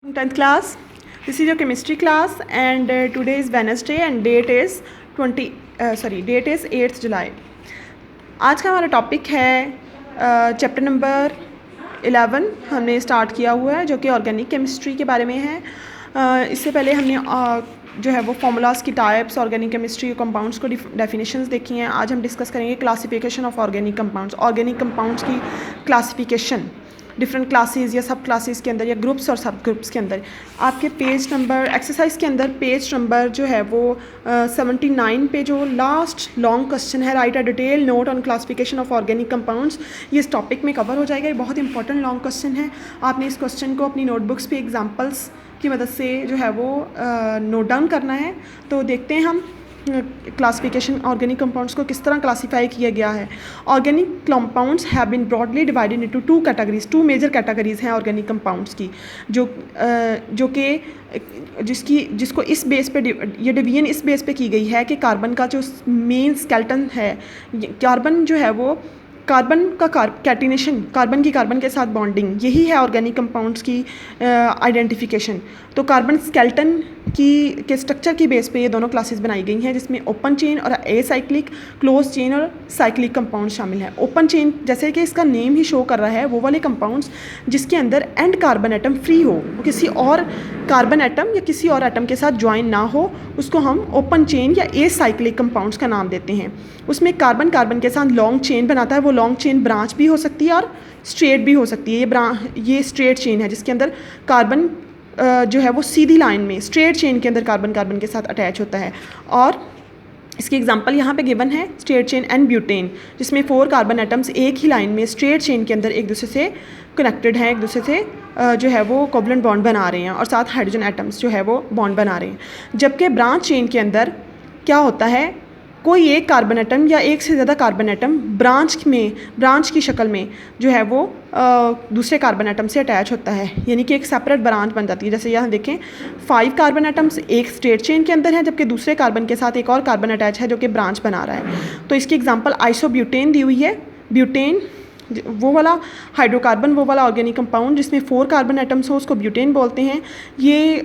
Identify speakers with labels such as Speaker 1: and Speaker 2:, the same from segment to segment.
Speaker 1: 10th class. This is your chemistry class and today is Wednesday and date is 8th July. आज का हमारा topic है chapter number 11 हमने start किया हुआ है जो कि ऑर्गेनिक केमिस्ट्री के बारे में है। इससे पहले हमने जो है वो फार्मूलाज की टाइप्स, ऑर्गेनिक केमिस्ट्री कंपाउंड्स को डेफिनेशंस देखी हैं। आज हम डिस्कस करेंगे क्लासिफिकेशन ऑफ ऑर्गेनिक कंपाउंड्स की क्लासिफिकेशन डिफरेंट क्लासेस या सब क्लासेस के अंदर या ग्रुप्स और सब ग्रुप्स के अंदर। आपके पेज नंबर एक्सरसाइज के अंदर पेज नंबर जो है वो 79 पे जो लास्ट लॉन्ग क्वेश्चन है, right a detail note on classification of organic compounds, ये इस टॉपिक में कवर हो जाएगा। ये बहुत इंपॉर्टेंट लॉन्ग क्वेश्चन है। आपने इस क्वेश्चन को अपनी नोटबुक्स पे एग्जांपल्स की मदद से जो है वो नोट डाउन करना है। तो देखते हैं हम क्लासिफिकेशन ऑर्गेनिक कंपाउंड्स को किस तरह क्लासीफाई किया गया है। Organic compounds have been broadly divided into two major categories हैं ऑर्गेनिक कंपाउंड्स की, जो कि जिसको इस बेस पे ये डिवीजन इस बेस पे की गई है कि कार्बन का जो मेन स्केलेटन है, कार्बन जो है वो कार्बन का कैटिनेशन, कार्बन की कार्बन के साथ बॉन्डिंग, यही है ऑर्गेनिक कंपाउंड्स की आइडेंटिफिकेशन। तो कार्बन स्केलेटन के स्ट्रक्चर की बेस पे ये दोनों क्लासेस बनाई गई हैं, जिसमें ओपन चेन और एसाइक्लिक, क्लोज चेन और साइक्लिक कंपाउंड शामिल हैं। ओपन चेन जैसे कि इसका नेम ही शो कर रहा है, वो वाले कंपाउंड्स जिसके अंदर एंड कार्बन एटम फ्री हो, वो किसी और कार्बन एटम या किसी और एटम के साथ ज्वाइन ना हो, उसको हम ओपन चेन या एसाइक्लिक कंपाउंड्स का नाम देते हैं। उसमें कार्बन कार्बन के साथ लॉन्ग चेन बनाता है, वो लॉन्ग चेन ब्रांच भी हो सकती है और स्ट्रेट भी हो सकती है। ये स्ट्रेट चेन है जिसके अंदर कार्बन जो है वो सीधी लाइन में स्ट्रेट चेन के अंदर कार्बन कार्बन के साथ अटैच होता है। और इसकी एग्जांपल यहाँ पे गिवन है स्ट्रेट चेन एंड ब्यूटेन, जिसमें 4 कार्बन एटम्स एक ही लाइन में स्ट्रेट चेन के अंदर एक दूसरे से कनेक्टेड हैं, एक दूसरे से जो है वो कोवलेंट बॉन्ड बना रहे हैं और साथ हाइड्रोजन एटम्स जो है वो बॉन्ड बना रहे हैं। जबकि ब्रांच चेन के अंदर क्या होता है, कोई एक कार्बन एटम या एक से ज़्यादा कार्बन एटम ब्रांच की शक्ल में जो है वो दूसरे कार्बन एटम से अटैच होता है, यानी कि एक सेपरेट ब्रांच बन जाती है। जैसे यहाँ देखें 5 कार्बन एटम्स एक स्ट्रेट चेन के अंदर हैं, जबकि दूसरे कार्बन के साथ एक और कार्बन अटैच है जो कि ब्रांच बना रहा है। तो इसकी एग्जांपल आइसोब्यूटेन दी हुई है। ब्यूटेन वो वाला हाइड्रोकार्बन, वो वाला ऑर्गेनिक कंपाउंड जिसमें 4 कार्बन एटम्स हो, उसको ब्यूटेन बोलते हैं। ये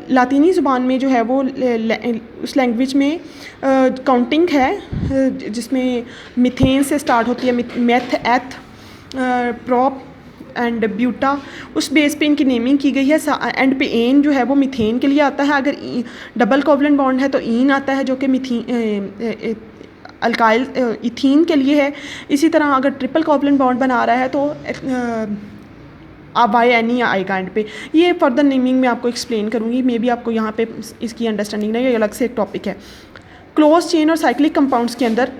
Speaker 1: लातीनी ज़ुबान में जो है वो उस लैंग्वेज में काउंटिंग है जिसमें मिथेन से स्टार्ट होती है, मेथ, एथ, प्रॉप एंड ब्यूटा, उस बेस पे इनकी नेमिंग की गई है। एंड पे एन जो है वो मिथेन के लिए आता है। अगर डबल कोवलेंट बॉन्ड है तो ईन आता है जो कि अल्काइल इथीन के लिए है। इसी तरह अगर ट्रिपल कोवलेंट बॉन्ड बना रहा है तो YNE आएगा एंड पे। ये फर्दर नेमिंग में आपको एक्सप्लेन करूँगी, मे बी आपको यहाँ पे इसकी अंडरस्टैंडिंग नहीं है, ये अलग से एक टॉपिक है। क्लोज चेन और साइक्लिक कंपाउंड्स के अंदर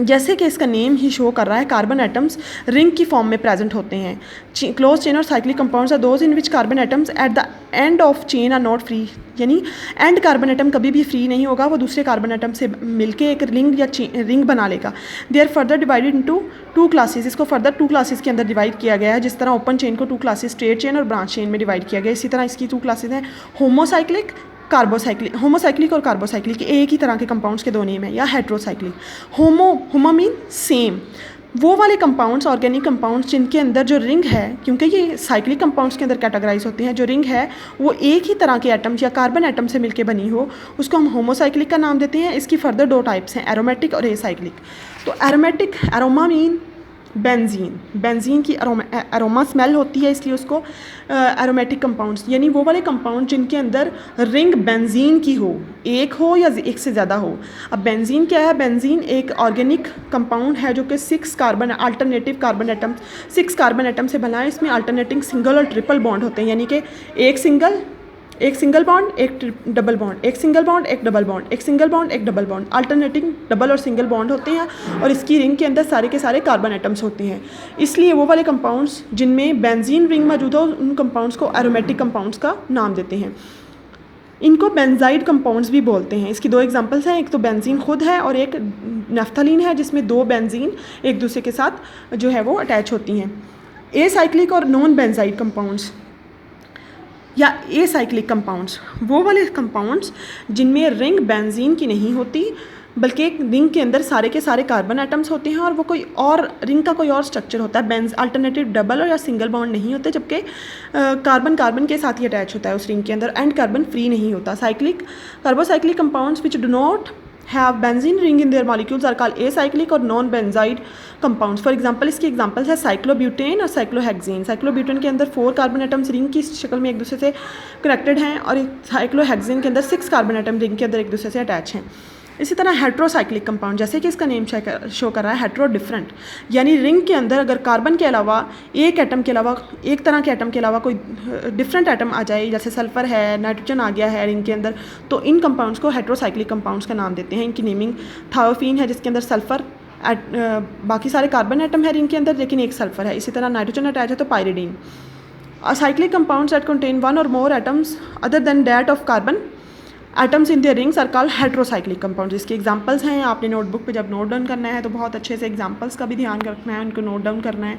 Speaker 1: जैसे कि इसका नेम ही शो कर रहा है, कार्बन एटम्स रिंग की फॉर्म में प्रेजेंट होते हैं। क्लोज चेन और cyclic compounds are those in which carbon atoms at the end of chain are not free, यानी एंड कार्बन एटम कभी भी फ्री नहीं होगा, वो दूसरे कार्बन एटम से मिलके एक रिंग या रिंग बना लेगा। They are further divided into 2 classes. इसको फर्दर 2 क्लासेस के अंदर डिवाइड किया गया है। जिस तरह ओपन चेन को 2 क्लासेस स्ट्रेट चेन और ब्रांच चेन में डिवाइड किया गया, इसी तरह इसकी 2 क्लासेस हैं, होमोसाइक्लिक, कार्बोसाइक्लिक। होमोसाइक्लिक और कार्बोसाइक्लिक एक ही तरह के कंपाउंड्स के दो नेम है, या हेट्रोसाइक्लिक। Homo mean same. वो वाले कंपाउंड्स ऑर्गेनिक कंपाउंड्स जिनके अंदर जो रिंग है, क्योंकि ये साइक्लिक कंपाउंड्स के अंदर कैटेगराइज होते हैं, जो रिंग है वो एक ही तरह के एटम्स या कार्बन एटम से मिलकर बनी हो, उसको हम होमोसाइक्लिक का नाम देते हैं। इसकी फर्दर 2 टाइप्स हैं, एरोमेटिक और एसाइक्लिक। तो एरोमेटिक, एरोमा मीन बेंजीन की अरोमा स्मेल होती है, इसलिए उसको एरोमेटिक कंपाउंड्स, यानी वो वाले कंपाउंड जिनके अंदर रिंग बेंजीन की हो, एक हो या एक से ज़्यादा हो। अब बेंजीन क्या है? बेंजीन एक ऑर्गेनिक कंपाउंड है जो कि 6 कार्बन एटम से बना है। इसमें अल्टरनेटिंग सिंगल और ट्रिपल बॉन्ड होते हैं, यानी कि एक सिंगल बॉन्ड, एक डबल बॉन्ड, एक सिंगल बॉन्ड, एक डबल बॉन्ड, एक सिंगल बॉन्ड, एक डबल बॉन्ड, अल्टरनेटिंग डबल और सिंगल बॉन्ड होते हैं। और इसकी रिंग के अंदर सारे के सारे कार्बन एटम्स होते हैं। इसलिए वो वाले कंपाउंड्स जिनमें बेंजीन रिंग मौजूद हो, उन कंपाउंड्स को एरोमेटिक कंपाउंड्स का नाम देते हैं। इनको बेंजाइड कंपाउंड्स भी बोलते हैं। इसकी 2 एग्जांपल्स हैं, एक तो बेंजीन खुद है और एक नेफ्थलीन है, जिसमें 2 बेंजीन एक दूसरे के साथ जो है वो अटैच होती हैं। एसाइक्लिक और नॉन बेंजाइड कंपाउंड्स या एसाइक्लिक कंपाउंड्स, वो वाले कंपाउंड्स जिनमें रिंग बेंजीन की नहीं होती, बल्कि एक रिंग के अंदर सारे के सारे कार्बन एटम्स होते हैं और वो कोई और रिंग का कोई और स्ट्रक्चर होता है। बेंज अल्टरनेटिव डबल और या सिंगल बॉन्ड नहीं होते, जबकि कार्बन कार्बन के साथ ही अटैच होता है उस रिंग के अंदर, एंड कार्बन फ्री नहीं होता। Cyclic carbocyclic compounds which do not have benzene ring in their molecules are called acyclic और non benzenoid compounds. For example इसकी एग्जांपल्स है साइक्लोब्यूटेन और साइक्लोहेक्सेन। साइक्लोब्यूटेन के अंदर 4 कार्बन एटम्स रिंग की शक्ल में एक दूसरे से कनेक्टेड हैं और साइक्लोहेक्सेन के अंदर 6 कार्बन एटम रिंग के अंदर एक दूसरे से अटैच हैं। इसी तरह हेट्रोसाइक्लिक कंपाउंड, जैसे कि इसका नेम शो कर रहा है हेट्रो डिफरेंट, यानी रिंग के अंदर अगर कार्बन के अलावा एक एटम के अलावा एक तरह के एटम के अलावा कोई डिफरेंट एटम आ जाए, जैसे सल्फ़र है, नाइट्रोजन आ गया है रिंग के अंदर, तो इन कंपाउंड्स को हेट्रोसाइक्लिक कंपाउंड्स का नाम देते हैं। इनकी नेमिंग थायोफीन है जिसके अंदर सल्फ़र बाकी सारे कार्बन एटम है रिंग के अंदर लेकिन एक सल्फ़र है। इसी तरह नाइट्रोजन अटैच है तो pyridine. Cyclic compounds that contain 1 or more atoms other than that of carbon atoms in their rings are called heterocyclic compounds. इसके एग्जांपल्स हैं, आपने नोटबुक पे जब नोट डाउन करना है तो बहुत अच्छे से एग्जांपल्स का भी ध्यान रखना है, उनको नोट डाउन करना है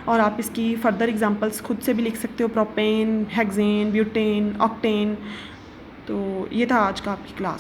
Speaker 1: और आप इसकी फर्दर एग्जांपल्स खुद से भी लिख सकते हो, प्रोपेन, हेक्सेन, ब्यूटेन, ऑक्टेन। तो ये था आज का आपकी क्लास।